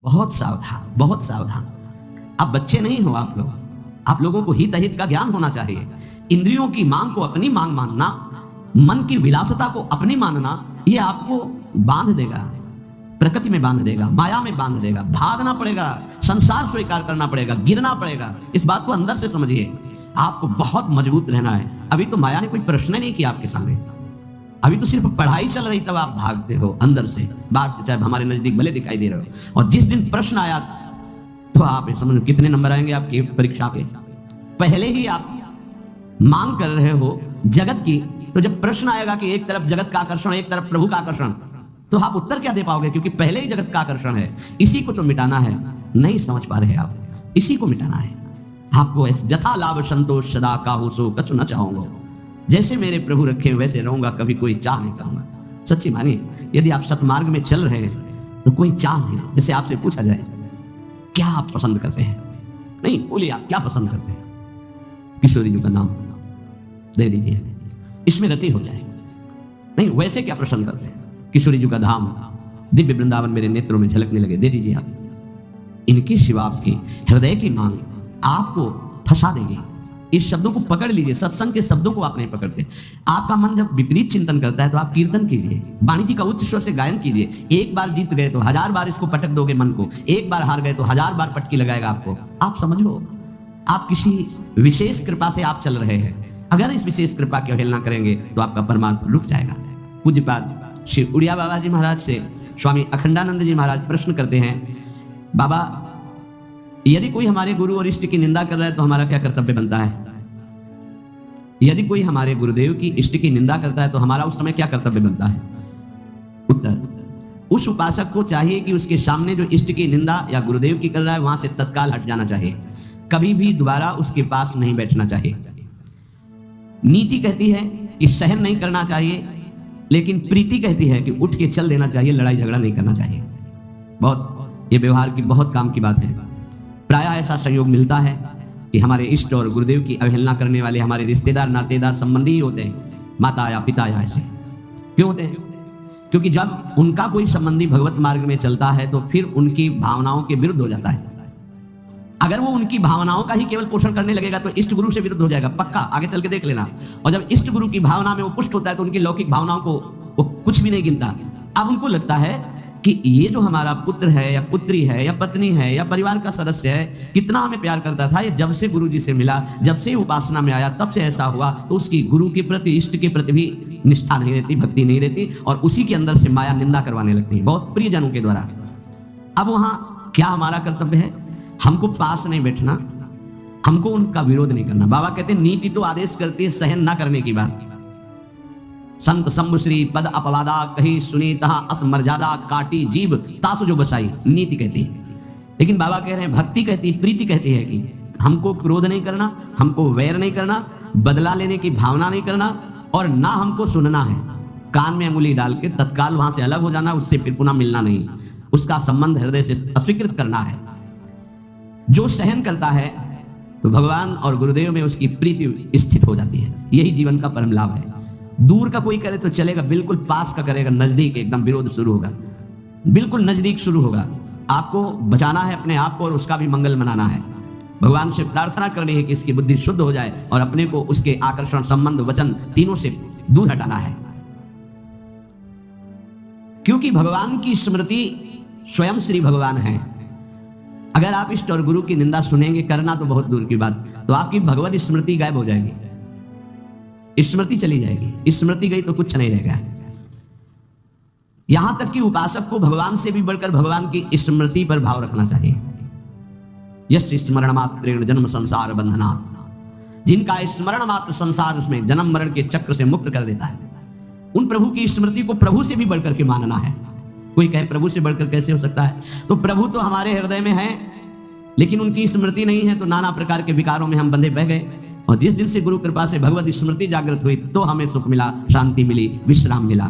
बहुत सावधान, बहुत सावधान। आप बच्चे नहीं हो, आप लोगों को हित अहित का ज्ञान होना चाहिए। इंद्रियों की मांग को अपनी मांग मानना, मन की विलासता को अपनी मानना, ये आपको बांध देगा, प्रकृति में बांध देगा, माया में बांध देगा। भागना पड़ेगा, संसार स्वीकार करना पड़ेगा, गिरना पड़ेगा। इस बात को अंदर से समझिए। आपको बहुत मजबूत रहना है। अभी तो माया ने कोई प्रश्न नहीं किया आपके सामने, अभी तो सिर्फ पढ़ाई चल रही, तब आप भागते हो अंदर से। बाहर से चाहे हमारे नजदीक भले दिखाई दे रहे हो, और जिस दिन प्रश्न आया तो आप समझो कितने नंबर आएंगे आपकी परीक्षा के। पहले ही आप मांग कर रहे हो जगत की, तो जब प्रश्न आएगा कि एक तरफ जगत का आकर्षण, एक तरफ प्रभु का आकर्षण, तो आप उत्तर क्या दे पाओगे? क्योंकि पहले ही जगत का आकर्षण है, इसी को तो मिटाना है। नहीं समझ पा रहे आप, इसी को मिटाना है आपको। जथा लाभ संतोष सदा काहू सो कछु न चाहूंगा, जैसे मेरे प्रभु रखे वैसे रहूंगा, कभी कोई चाह नहीं करूंगा। सच्ची मानिए, यदि आप सतमार्ग में चल रहे हैं तो कोई चाह नहीं। जैसे आपसे पूछा जाए क्या आप पसंद करते हैं, नहीं बोलिए आप क्या पसंद करते हैं, किशोरी जी का नाम दे दीजिए, इसमें रति हो जाए। नहीं वैसे क्या पसंद करते हैं, किशोरी जी का धाम, दिव्य वृंदावन मेरे नेत्रों में झलकने लगे, दे दीजिए आप। इनकी शिवा आपकी हृदय की मांग आपको फंसा देगी। इस शब्दों को पकड़ लीजिए, सत्संग के शब्दों को आप नहीं पकड़ते। आपका मन जब विपरीत चिंतन करता है तो आप कीर्तन कीजिए, वाणी जी का उच्च स्वर से गायन कीजिए। एक बार जीत गए तो 1000 बार इसको पटक दोगे मन को, एक बार हार गए तो 1000 बार पटकी लगाएगा आपको। आप समझो, आप किसी विशेष कृपा से आप चल रहे हैं। अगर इस विशेष कृपा की अवहेलना करेंगे तो आपका परमार्थ रुक जाएगा। पूज्यपाद श्री उड़िया बाबा जी महाराज से स्वामी अखंडानंद जी महाराज प्रश्न करते हैं, बाबा यदि कोई हमारे गुरु और इष्ट की निंदा कर रहा है तो हमारा क्या कर्तव्य बनता है? यदि कोई हमारे गुरुदेव की इष्ट की निंदा करता है तो हमारा उस समय क्या कर्तव्य बनता है? उत्तर, उस उपासक को चाहिए कि उसके सामने जो इष्ट की निंदा या गुरुदेव की कर रहा है वहां से तत्काल हट जाना चाहिए, कभी भी दोबारा उसके पास नहीं बैठना चाहिए। नीति कहती है कि सहन नहीं करना चाहिए, लेकिन प्रीति कहती है कि उठ के चल देना चाहिए, लड़ाई झगड़ा नहीं करना चाहिए। बहुत ये व्यवहार की बहुत काम की बात है। प्रायः ऐसा संयोग मिलता है कि हमारे इष्ट और गुरुदेव की अवहेलना करने वाले हमारे रिश्तेदार, नातेदार, संबंधी ही होते हैं, माता या पिता या ऐसे। क्यों होते हैं? क्योंकि जब उनका कोई संबंधी भगवत मार्ग में चलता है तो फिर उनकी भावनाओं के विरुद्ध हो जाता है। अगर वो उनकी भावनाओं का ही केवल पोषण करने लगेगा तो इष्ट गुरु से विरुद्ध हो जाएगा, पक्का, आगे चल के देख लेना। और जब इष्ट गुरु की भावना में वो पुष्ट होता है तो उनकी लौकिक भावनाओं को वो कुछ भी नहीं गिनता। अब उनको लगता है कि ये जो हमारा पुत्र है या पुत्री है या पत्नी है या परिवार का सदस्य है, कितना हमें प्यार करता था, ये जब से गुरु जी से मिला, जब से उपासना में आया, तब से ऐसा हुआ। तो उसकी गुरु के प्रति, इष्ट के प्रति भी निष्ठा नहीं रहती, भक्ति नहीं रहती, और उसी के अंदर से माया निंदा करवाने लगती है, बहुत प्रियजनों के द्वारा। अब वहां क्या हमारा कर्तव्य है? हमको पास नहीं बैठना, हमको उनका विरोध नहीं करना। बाबा कहते हैं नीति तो आदेश करती है सहन ना करने की बात। संत शंभु श्री पद अपवादा कही सुनी तहा असमर्यादा काटी जीव तासु जो बसाई, नीति कहती है। लेकिन बाबा कह रहे हैं, भक्ति कहती है, प्रीति कहती है कि हमको क्रोध नहीं करना, हमको वैर नहीं करना, बदला लेने की भावना नहीं करना, और ना हमको सुनना है। कान में अंगुली डाल के तत्काल वहां से अलग हो जाना, उससे फिर पुनः मिलना नहीं, उसका संबंध हृदय से अस्वीकृत करना है। जो सहन करता है तो भगवान और गुरुदेव में उसकी प्रीति स्थित हो जाती है। यही जीवन का परम लाभ है। दूर का कोई करे तो चलेगा, बिल्कुल पास का करेगा, नजदीक एकदम विरोध शुरू होगा, बिल्कुल नजदीक शुरू होगा। आपको बचाना है अपने आप को और उसका भी मंगल मनाना है। भगवान से प्रार्थना करनी है कि इसकी बुद्धि शुद्ध हो जाए और अपने को उसके आकर्षण, संबंध, वचन तीनों से दूर हटाना है। क्योंकि भगवान की स्मृति स्वयं श्री भगवान है। अगर आप इष्ट और गुरु की निंदा सुनेंगे, करना तो बहुत दूर की बात, तो आपकी भगवत स्मृति गायब हो जाएगी, स्मृति चली जाएगी। स्मृति गई तो कुछ नहीं रहेगा। यहां तक कि उपासक को भगवान से भी बढ़कर भगवान की स्मृति पर भाव रखना चाहिए। यस्य स्मरण मात्रेण जन्म संसार बंधना, जिनका स्मरण मात्र संसार उसमें जन्म मरण के चक्र से मुक्त कर देता है, उन प्रभु की स्मृति को प्रभु से भी बढ़कर के मानना है। कोई कहे प्रभु से बढ़कर कैसे हो सकता है? तो प्रभु तो हमारे हृदय में है, लेकिन उनकी स्मृति नहीं है, तो नाना प्रकार के विकारों में हम बंधे बह गए। और जिस दिन से गुरु कृपा से भगवत स्मृति जागृत हुई तो हमें सुख मिला, शांति मिली, विश्राम मिला।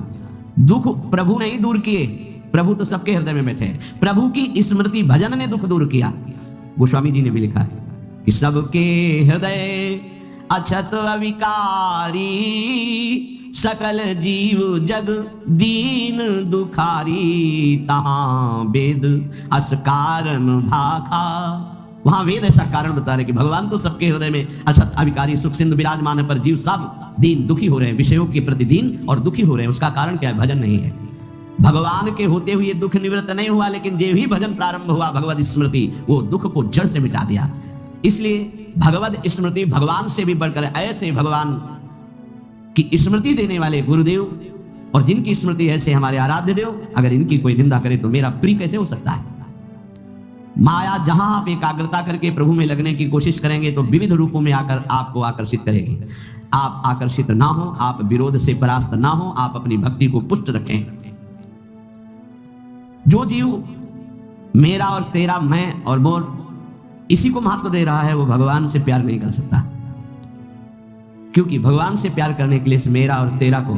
दुख प्रभु नहीं दूर किए, प्रभु तो सबके हृदय में बैठे। प्रभु की स्मृति भजन ने दुख दूर किया। गोस्वामी जी ने भी लिखा है कि सबके हृदय अछत अविकारी सकल जीव जग दीन दुखारी, तहां वेद अस कारण भाखा। वहां वेद ऐसा कारण बता रहे कि भगवान तो सबके हृदय में असत अविकारी सुख सिंधु विराजमान है, पर जीव सब दीन दुखी हो रहे हैं, विषयों के प्रति दीन और दुखी हो रहे हैं। उसका कारण क्या है? भजन नहीं है। भगवान के होते हुए दुख निवृत्त नहीं हुआ, लेकिन जो ही भजन प्रारंभ हुआ भगवत स्मृति, वो दुख को जड़ से मिटा दिया। इसलिए भगवत स्मृति भगवान से भी बढ़कर, ऐसे भगवान की स्मृति देने वाले गुरुदेव और जिनकी स्मृति ऐसे हमारे आराध्य देव, अगर इनकी कोई निंदा करे तो मेरा प्रिय कैसे हो सकता है? माया जहां आप एकाग्रता करके प्रभु में लगने की कोशिश करेंगे तो विविध रूपों में आकर आपको आकर्षित करेगी। आप आकर्षित ना हो, आप विरोध से परास्त ना हो, आप अपनी भक्ति को पुष्ट रखें। जो जीव मेरा और तेरा, मैं और मोर, इसी को महत्व दे रहा है, वो भगवान से प्यार नहीं कर सकता। क्योंकि भगवान से प्यार करने के लिए इस मेरा और तेरा को,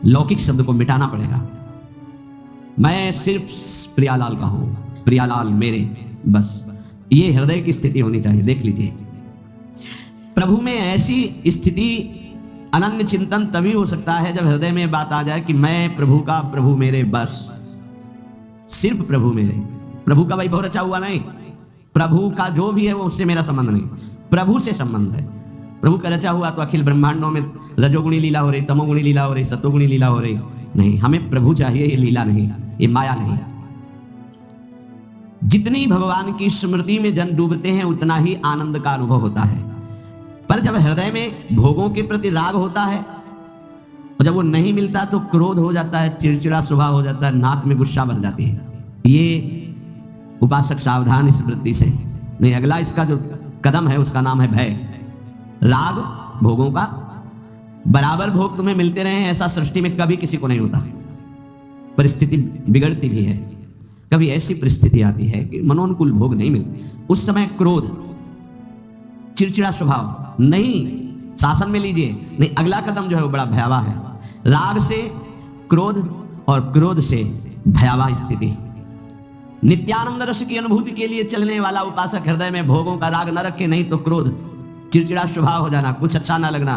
लौकिक शब्द को मिटाना पड़ेगा। मैं सिर्फ प्रियालाल का हूं, प्रियालाल मेरे, बस ये हृदय की स्थिति होनी चाहिए। देख लीजिए, प्रभु में ऐसी स्थिति, अनन्य चिंतन तभी हो सकता है जब हृदय में बात आ जाए कि मैं प्रभु का, प्रभु मेरे, बस सिर्फ प्रभु मेरे। प्रभु का भाई बहुत अच्छा हुआ नहीं, प्रभु का जो भी है वो उससे मेरा संबंध नहीं, प्रभु से संबंध है। प्रभु का रचा हुआ तो अखिल ब्रह्मांडों में रजोगुणी लीला हो रही, तमोगुणी लीला हो रही, सतोगुणी लीला हो रही, नहीं, हमें प्रभु चाहिए, ये लीला नहीं, ये माया नहीं। जितनी भगवान की स्मृति में जन डूबते हैं उतना ही आनंद का अनुभव होता है। पर जब हृदय में भोगों के प्रति राग होता है और जब वो नहीं मिलता तो क्रोध हो जाता है, चिड़चिड़ा स्वभाव हो जाता है, नाक में गुस्सा भर जाती है। ये उपासक सावधान इस वृत्ति से नहीं। अगला इसका जो कदम है उसका नाम है भय। राग भोगों का, बराबर भोग तुम्हें मिलते रहे ऐसा सृष्टि में कभी किसी को नहीं होता। परिस्थिति बिगड़ती भी है, कभी ऐसी परिस्थिति आती है कि मनोनुकूल भोग नहीं मिलते, उस समय क्रोध, चिड़चिड़ा स्वभाव, नहीं शासन में लीजिए, नहीं, अगला कदम जो है वो बड़ा भयावह है। राग से क्रोध और क्रोध से भयावह स्थिति। नित्यानंद रस की अनुभूति के लिए चलने वाला उपासक हृदय में भोगों का राग न रखे, नहीं तो क्रोध, चिड़चिड़ा स्वभाव हो जाना, कुछ अच्छा ना लगना,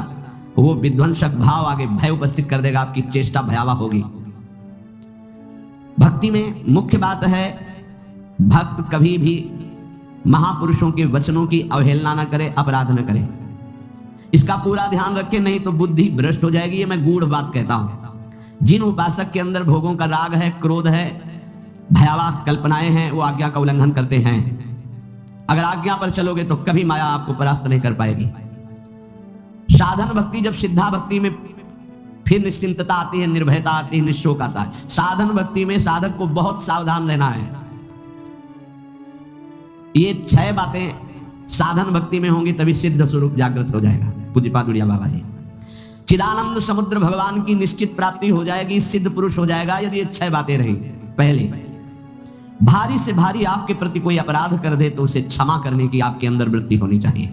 वो विध्वंसक भाव आगे भय उपस्थित कर देगा, आपकी चेष्टा भयावह होगी। भक्ति में मुख्य बात है, भक्त कभी भी महापुरुषों के वचनों की अवहेलना न करे, अपराध न करे। इसका पूरा ध्यान रखें, नहीं तो बुद्धि भ्रष्ट हो जाएगी। ये मैं गूढ़ बात कहता हूं। जिन उपासक के अंदर भोगों का राग है, क्रोध है, भयावह कल्पनाएं हैं, वो आज्ञा का उल्लंघन करते हैं। अगर आज्ञा पर चलोगे तो कभी माया आपको परास्त नहीं कर पाएगी। साधन भक्ति, जब सिद्धा भक्ति में फिर निश्चिंतता आती है, निर्भयता आती है, निशोक आता है। साधन भक्ति में साधक को बहुत सावधान रहना है। ये 6 बातें साधन भक्ति में होंगी तभी सिद्ध स्वरूप जागृत हो जाएगा। पूज्यपाद उड़िया बाबा जी, चिदानंद समुद्र भगवान की निश्चित प्राप्ति हो जाएगी, सिद्ध पुरुष हो जाएगा यदि ये 6 बातें रही। पहले, भारी से भारी आपके प्रति कोई अपराध कर दे तो उसे क्षमा करने की आपके अंदर वृत्ति होनी चाहिए।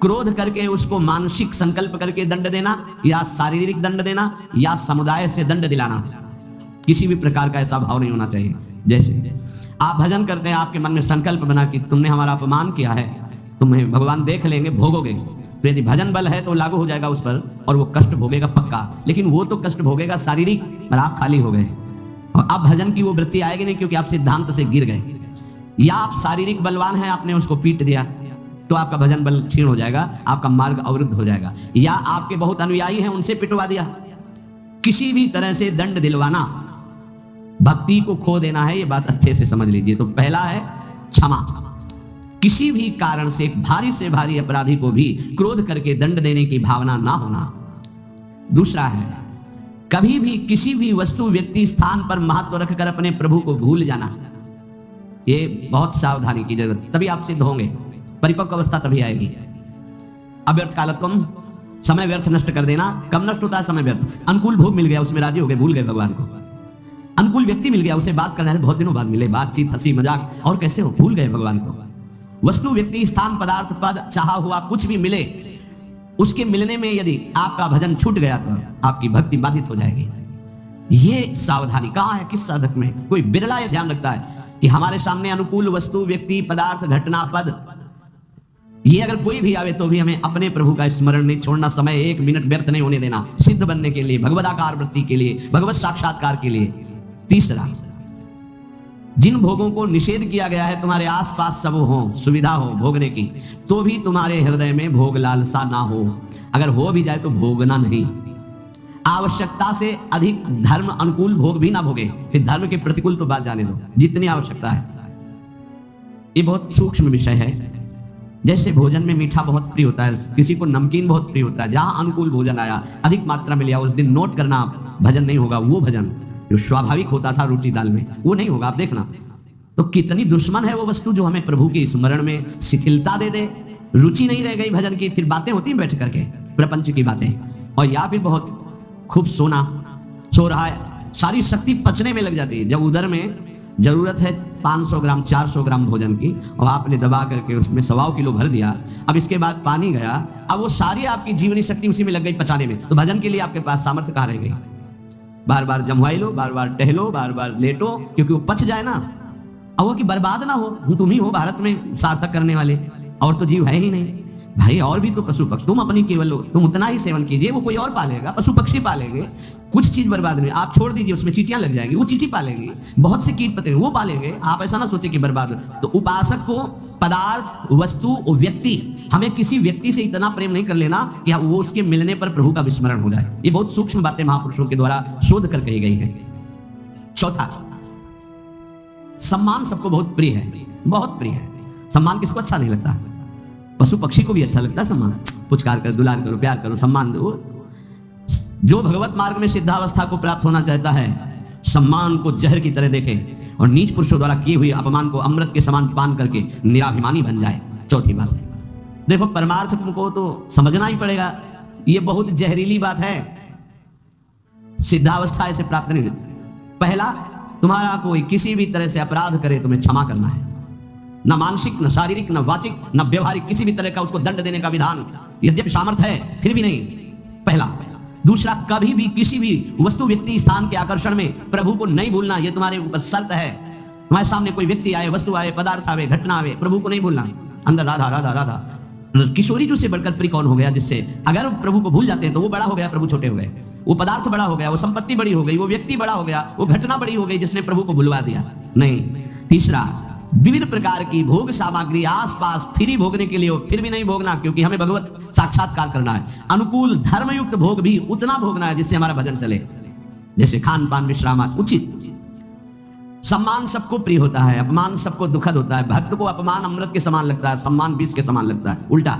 क्रोध करके उसको मानसिक संकल्प करके दंड देना, या शारीरिक दंड देना, या समुदाय से दंड दिलाना, किसी भी प्रकार का ऐसा भाव नहीं होना चाहिए। जैसे आप भजन करते हैं, आपके मन में संकल्प बना कि तुमने हमारा अपमान किया है, तुम्हें भगवान देख लेंगे, भोगोगे, तो यदि भजन बल है तो लागू हो जाएगा उस पर और वो कष्ट भोगेगा पक्का। लेकिन वो तो कष्ट भोगेगा शारीरिक, पर आप खाली हो गए और अब भजन की वो वृत्ति आएगी नहीं, क्योंकि आप सिद्धांत से गिर गए। या आप शारीरिक बलवान हैं, आपने उसको पीट दिया तो आपका भजन बल क्षीण हो जाएगा, आपका मार्ग अवरुद्ध हो जाएगा। या आपके बहुत अनुयायी हैं, उनसे पिटवा दिया। किसी भी तरह से दंड दिलवाना भक्ति को खो देना है, ये बात अच्छे से समझ लीजिए। तो पहला है क्षमा। किसी भी कारण से भारी से भारी अपराधी को भी क्रोध करके दंड देने की भावना ना होना। दूसरा है, कभी भी किसी भी वस्तु, व्यक्ति, स्थान पर महत्व रखकर अपने प्रभु को भूल जाना। ये बहुत सावधानी की जरूरत, तभी आप सिद्ध होंगे, परिपक्व अवस्था तभी आएगी। अव्यर्थ कालत्वम, समय व्यर्थ नष्ट कर देना। कम नष्ट होता है समय व्यर्थ। अनुकूल भोग मिल गया, उसमें राजी हो गए, भूल गए भगवान को। अनुकूल व्यक्ति मिल गया, उसे बात करना है, बहुत दिनों बाद मिले, बातचीत, हंसी मजाक, और कैसे हो, भूल गए भगवान को। वस्तु, व्यक्ति, स्थान, पदार्थ, पद, चाहा हुआ कुछ भी मिले, उसके मिलने में यदि आपका भजन छूट गया तो आपकी भक्ति बाधित हो जाएगी। ये सावधानी कहाँ है, किस साधक में? कोई बिरला ये ध्यान रखता है कि हमारे सामने अनुकूल वस्तु, व्यक्ति, पदार्थ, घटना, पद, ये अगर कोई भी आवे तो भी हमें अपने प्रभु का स्मरण नहीं छोड़ना, समय एक मिनट व्यर्थ नहीं होने देना, सिद्ध बनने के लिए, भगवदाकार वृत्ति के लिए, भगवत साक्षात्कार के लिए। तीसरा, जिन भोगों को निषेध किया गया है तुम्हारे आसपास सब हो, सुविधा हो भोगने की, तो भी तुम्हारे हृदय में भोग लालसा ना हो। अगर हो भी जाए तो भोगना नहीं। आवश्यकता से अधिक धर्म अनुकूल भोग भी ना भोगे, फिर धर्म के प्रतिकूल तो बात जाने दो, जितनी आवश्यकता है। ये बहुत सूक्ष्म विषय है। जैसे भोजन में मीठा बहुत प्रिय होता है, किसी को नमकीन बहुत प्रिय होता है, जहां अनुकूल भोजन आया, अधिक मात्रा में लिया, उस दिन नोट करना, भजन नहीं होगा। वो भजन जो स्वाभाविक होता था रोटी दाल में, वो नहीं होगा। आप देखना तो कितनी दुश्मन है वो वस्तु जो हमें प्रभु के स्मरण में शिथिलता दे दे। रुचि नहीं रह गई भजन की, फिर बातें होती हैं बैठ करके, प्रपंच की बातें, और या फिर बहुत खूब सोना, सो रहा है, सारी शक्ति पचने में लग जाती है। जब उधर में जरूरत है 500 ग्राम 400 ग्राम भोजन की, और आपने दबा करके उसमें 1.25 किलो भर दिया, अब इसके बाद पानी गया, अब वो सारी आपकी जीवनी शक्ति उसी में लग गई पचाने में, तो भजन के लिए आपके पास सामर्थ्य कहाँ रह गई? बार बार जमवाई लो, बार बार टहलो, बार बार लेटो, क्योंकि वो पच जाए ना, और वो कि बर्बाद ना हो। तुम ही हो भारत में सार्थक करने वाले, और तो जीव है ही नहीं भाई। और भी तो पशु पक्षी, तुम अपनी केवल हो, तुम उतना ही सेवन कीजिए, वो कोई और पालेगा, पशु पक्षी पालेंगे, कुछ चीज बर्बाद नहीं। आप छोड़ दीजिए, उसमें चींटियां लग जाएंगी, वो चींटी पालेंगी, बहुत से कीट पतंगे वो पालेंगे, आप ऐसा ना सोचे कि बर्बाद हो। तो उपासक को पदार्थ, वस्तु और व्यक्ति, हमें किसी व्यक्ति से इतना प्रेम नहीं कर लेना कि वो उसके मिलने पर प्रभु का विस्मरण हो जाए। ये बहुत सूक्ष्म बातें महापुरुषों के द्वारा शोध कर कही गई है। चौथा, सम्मान सबको बहुत प्रिय है, बहुत प्रिय है। सम्मान किसको अच्छा नहीं लगता? पशु पक्षी को भी अच्छा लगता है सम्मान। पुचकार कर, दुलार करो, प्यार करो, सम्मान दो। जो भगवत मार्ग में सिद्धावस्था को प्राप्त होना चाहता है, सम्मान को जहर की तरह देखे और नीच पुरुषों द्वारा किए हुए अपमान को अमृत के समान पान करके निराभिमानी बन जाए। चौथी बात है, देखो परमार्थ को तो समझना ही पड़ेगा, ये बहुत जहरीली बात है। सिद्धावस्था ऐसे प्राप्त नहीं। पहला, तुम्हारा कोई किसी भी तरह से अपराध करे, तुम्हें क्षमा करना है। न मानसिक, न शारीरिक, न वाचिक, न व्यवहारिक, किसी भी तरह का उसको दंड देने का विधान, यद्यपि सामर्थ्य है फिर भी नहीं। पहला। दूसरा, कभी भी किसी भी वस्तु, व्यक्ति, स्थान के आकर्षण में प्रभु को नहीं भूलना, यह तुम्हारे ऊपर शर्त है। तुम्हारे सामने कोई व्यक्ति आए, वस्तु आए, पदार्थ आवे, घटना आवे, प्रभु को नहीं भूलना। अंदर राधा राधा राधा, किशोरी जी से बढ़कर प्रिय कौन हो गया, जिससे अगर प्रभु को भूल जाते हैं तो वो बड़ा हो गया, प्रभु छोटे हो गए, वो पदार्थ बड़ा हो गया, वो संपत्ति बड़ी हो गई, वो व्यक्ति बड़ा हो गया, वो घटना बड़ी हो गई, जिसने प्रभु को भुलवा दिया। नहीं। तीसरा, विविध प्रकार की भोग सामग्री आसपास फ्री भोगने के लिए हो, फिर भी नहीं भोगना, क्योंकि हमें भगवत साक्षात्कार करना है। अनुकूल धर्मयुक्त भोग भी उतना भोगना है जिससे हमारा भजन चले, जैसे खान पान, विश्राम, उचित। सम्मान सबको प्रिय होता है, अपमान सबको दुखद होता है। भक्त को अपमान अमृत के समान लगता है, सम्मान विष के समान लगता है, उल्टा,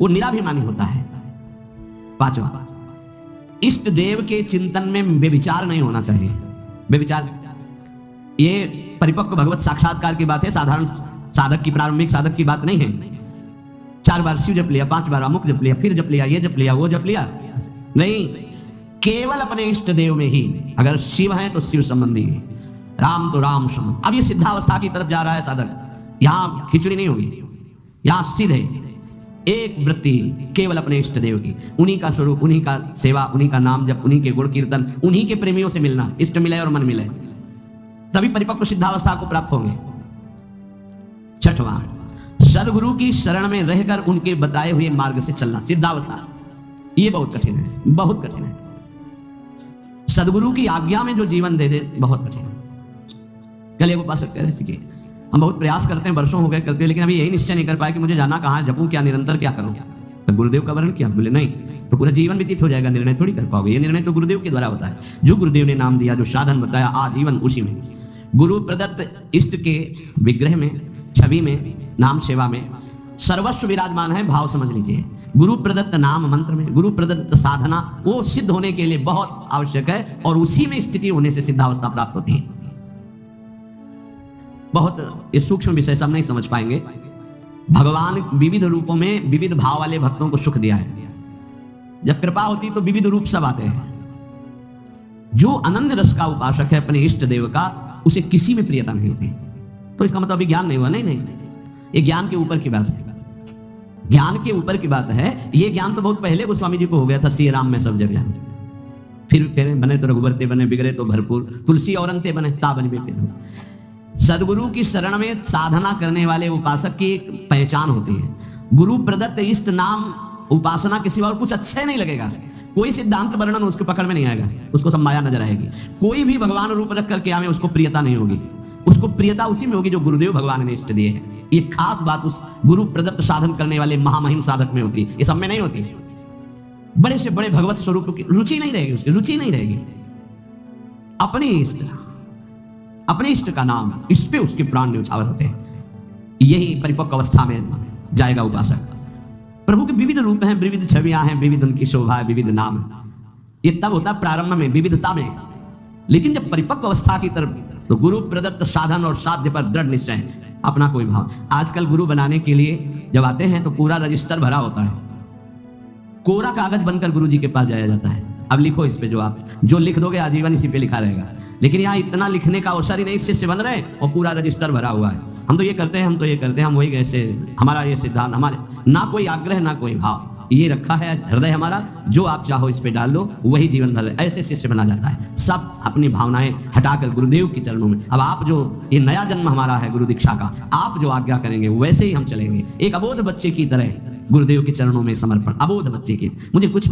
वो निराभिमानी होता है। पांचवा, इष्ट देव के चिंतन में व्यभिचार नहीं होना चाहिए। व्यभिचार ये परिपक्व भगवत साक्षात्कार की बात है, साधारण साधक की, प्रारंभिक साधक की बात नहीं है। 4 बार शिव जप लिया, 5 बार अमुक जप लिया, फिर जप लिया, ये जप लिया, वो जप लिया, नहीं। केवल अपने इष्ट देव में ही, अगर शिव है तो शिव संबंधी है, राम तो राम संबंधी। अब ये सिद्धावस्था की तरफ जा रहा है साधक, यहां खिचड़ी नहीं होगी, यहां सीधे एक वृत्ति केवल अपने इष्ट देव की, उन्हीं का स्वरूप, उन्हीं का सेवा, उन्हीं का नाम जप, उन्हीं के गुण कीर्तन, उन्हीं के प्रेमियों से मिलना, इष्ट मिले और मन मिले, तभी परिपक्व सिद्धावस्था को प्राप्त होंगे। छठवां, सदगुरु की शरण में रहकर उनके बताए हुए मार्ग से चलना, सिद्धावस्था। ये बहुत कठिन है, बहुत कठिन है। सदगुरु की आज्ञा में जो जीवन दे दे, बहुत कठिन है। कल एक उपासक कह रहे थे कि हम बहुत प्रयास करते हैं, वर्षों हो गए करते हैं, लेकिन अभी यही निश्चय नहीं कर पाए कि मुझे जाना कहाँ, जपूं क्या, निरंतर क्या करूं। तो गुरुदेव का वर्ण किया, बोले नहीं तो पूरा जीवन व्यतीत हो जाएगा, निर्णय थोड़ी कर पाओगे। ये निर्णय तो गुरुदेव के द्वारा होता है। जो गुरुदेव ने नाम दिया, जो साधन बताया, आजीवन उसी में। गुरु प्रदत्त इष्ट के विग्रह में, छवि में, नाम सेवा में सर्वस्व विराजमान है, भाव समझ लीजिए। गुरु प्रदत्त नाम मंत्र में, गुरु प्रदत्त साधना, वो सिद्ध होने के लिए बहुत आवश्यक है, और उसी में स्थिति होने से सिद्धावस्था प्राप्त होती है। बहुत ये सूक्ष्म विषय सब नहीं समझ पाएंगे। भगवान विविध रूपों में विविध भाव वाले भक्तों को सुख दिया है। जब कृपा होती तो विविध रूप सब आते हैं। जो अनन्य रस का उपासक है अपने इष्ट देव का, उसे किसी में प्रियता नहीं होती। तो इसका मतलब अभी ज्ञान नहीं हुआ, नहीं नहीं, ये ज्ञान के ऊपर की बात है, ज्ञान के ऊपर की बात है। ये ज्ञान तो बहुत पहले गोस्वामी जी को हो गया था, श्री राम में सब जग ज्ञान। फिर कह रहे बने तो रघुबरते बने, बिगड़े तो भरपूर, तुलसी और अंते बने, ताबन में सदगुरु की शरण में साधना करने वाले उपासक की एक पहचान होती है। गुरु प्रदत्त इष्ट नाम उपासना के सिवा और कुछ अच्छे नहीं लगेगा। कोई सिद्धांत वर्णन उसके पकड़ में नहीं आएगा, उसको सब माया नजर आएगी। कोई भी भगवान रूप रख करके आवे, उसको प्रियता नहीं होगी। उसको प्रियता उसी में होगी जो गुरुदेव भगवान ने इष्ट दिए हैं। ये खास बात उस गुरु प्रदत्त साधन करने वाले महामहिम साधक में होती है, ये सब में नहीं होती। बड़े से बड़े भगवत स्वरूप की रुचि नहीं रहेगी, उसकी रुचि नहीं रहेगी। अपने इष्ट का नाम, इस पे उसके प्राण न्यौछावर होते हैं। यही परिपक्व अवस्था में जाएगा उपासक। प्रभु के विविध रूप हैं, विविध छवियां हैं, विविध उनकी शोभा है, विविध नाम है। ये तब होता है प्रारंभ में, विविधता में। लेकिन जब परिपक्व अवस्था की तरफ, तो गुरु प्रदत्त साधन और साध्य पर दृढ़ निश्चय, अपना कोई भाव। आजकल गुरु बनाने के लिए जब आते हैं तो पूरा रजिस्टर भरा होता है, कोरा कागज बनकर गुरु जी के पास जाया जाता है। अब लिखो इस पे, जो लिख दोगे आजीवन इसी पे लिखा रहेगा। लेकिन यहाँ इतना लिखने का अवसर ही नहीं, शिष्य बन रहे और पूरा रजिस्टर भरा हुआ है। हम तो ये करते हैं, हम तो ये करते हैं, हम वही कैसे, हमारा ये सिद्धांत, हमारे ना कोई आग्रह ना कोई भाव, ये रखा है हृदय हमारा, जो आप चाहो इस पे डाल दो, वही जीवन भर। ऐसे शिष्य बना जाता है। सब अपनी भावनाएं हटाकर गुरुदेव के चरणों में। अब आप जो, ये नया जन्म हमारा है गुरु दीक्षा का, आप जो आज्ञा करेंगे वैसे ही हम चलेंगे। एक अबोध बच्चे की तरह गुरुदेव के चरणों में समर्पण, अबोध बच्चे के। मुझे कुछ